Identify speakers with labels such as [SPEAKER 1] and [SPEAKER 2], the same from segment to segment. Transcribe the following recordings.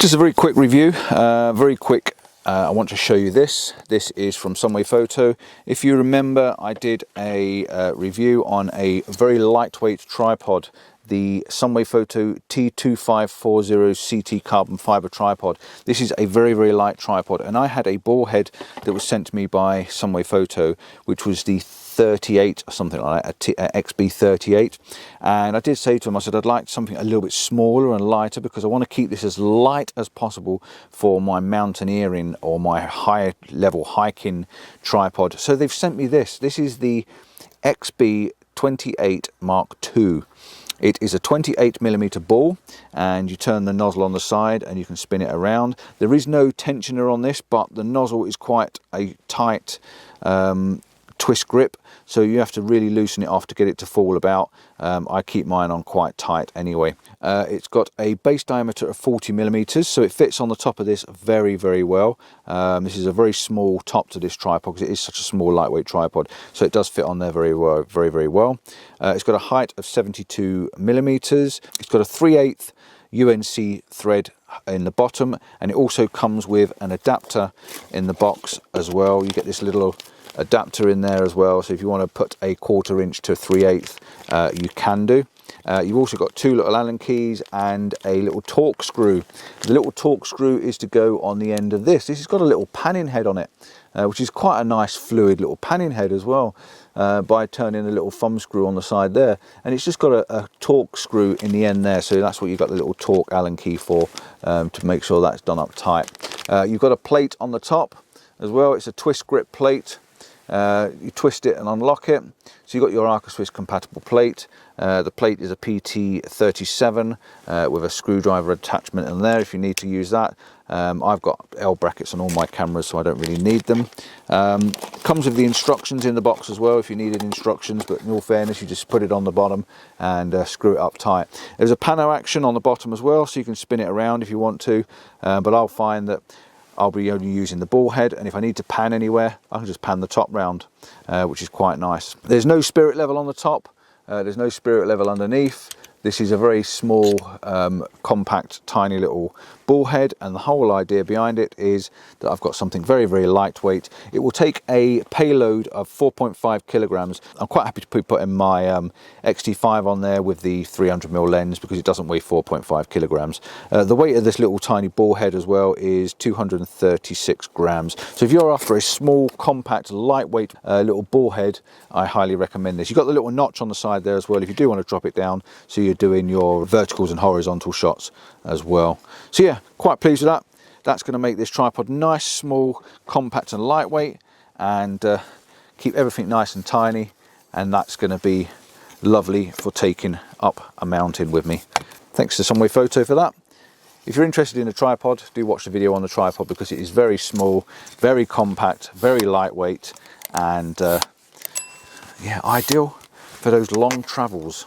[SPEAKER 1] Just a very quick review, I want to show you this. This is from Sunwayfoto. If you remember, I did a review on a very lightweight tripod, the Sunwayfoto T2540 CT carbon fiber tripod. This is a very, very light tripod, and I had a ball head that was sent to me by Sunwayfoto, which was the 38 or something like that, a XB28, and I did say to him, I said I'd like something a little bit smaller and lighter because I want to keep this as light as possible for my mountaineering or my high level hiking tripod. So they've sent me this. This is the XB28 Mark II. It is a 28mm ball, and you turn the nozzle on the side and you can spin it around. There is no tensioner on this, but the nozzle is quite a tight twist grip, so you have to really loosen it off to get it to fall about. I keep mine on quite tight anyway. It's got a base diameter of 40mm, so it fits on the top of this very, very well. This is a very small top to this tripod because it is such a small lightweight tripod, so it does fit on there very well, very, very well. It's got a height of 72mm. It's got a 3/8 UNC thread in the bottom, and it also comes with an adapter in the box as well. You get this little adapter in there as well, so if you want to put a 1/4 inch to 3/8 you can do. You've also got two little Allen keys and a little torque screw. The little torque screw is to go on the end of this. This has got a little panning head on it, which is quite a nice fluid little panning head as well, by turning the little thumb screw on the side there, and it's just got a torque screw in the end there, so that's what you've got the little torque Allen key for, to make sure that's done up tight. You've got a plate on the top as well. It's a twist grip plate. You twist it and unlock it, so you've got your Acra Swizz compatible plate. The plate is a PT37 with a screwdriver attachment in there if you need to use that. I've got L brackets on all my cameras, so I don't really need them. Comes with the instructions in the box as well if you needed instructions, but in all fairness, you just put it on the bottom and screw it up tight. There's a Pano action on the bottom as well, so you can spin it around if you want to, but I'll find that I'll be only using the ball head, and if I need to pan anywhere, I can just pan the top round, which is quite nice. There's no spirit level on the top, there's no spirit level underneath. This is a very small, compact, tiny little ball head, and the whole idea behind it is that I've got something very, very lightweight. It will take a payload of 4.5 kilograms. I'm quite happy to put in my XT5 on there with the 300mm lens because it doesn't weigh 4.5 kilograms. The weight of this little tiny ball head as well is 236 grams. So if you're after a small, compact, lightweight little ball head, I highly recommend this. You've got the little notch on the side there as well if you do want to drop it down, so you're doing your verticals and horizontal shots as well. So yeah, quite pleased with that. That's going to make this tripod nice, small, compact and lightweight, and keep everything nice and tiny, and that's going to be lovely for taking up a mountain with me. Thanks to Sunwayfoto for that. If you're interested in a tripod, do watch the video on the tripod because it is very small, very compact, very lightweight, and yeah, ideal for those long travels.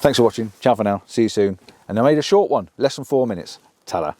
[SPEAKER 1] Thanks for watching. Ciao for now. See you soon. And I made a short one, less than 4 minutes. Ta-da.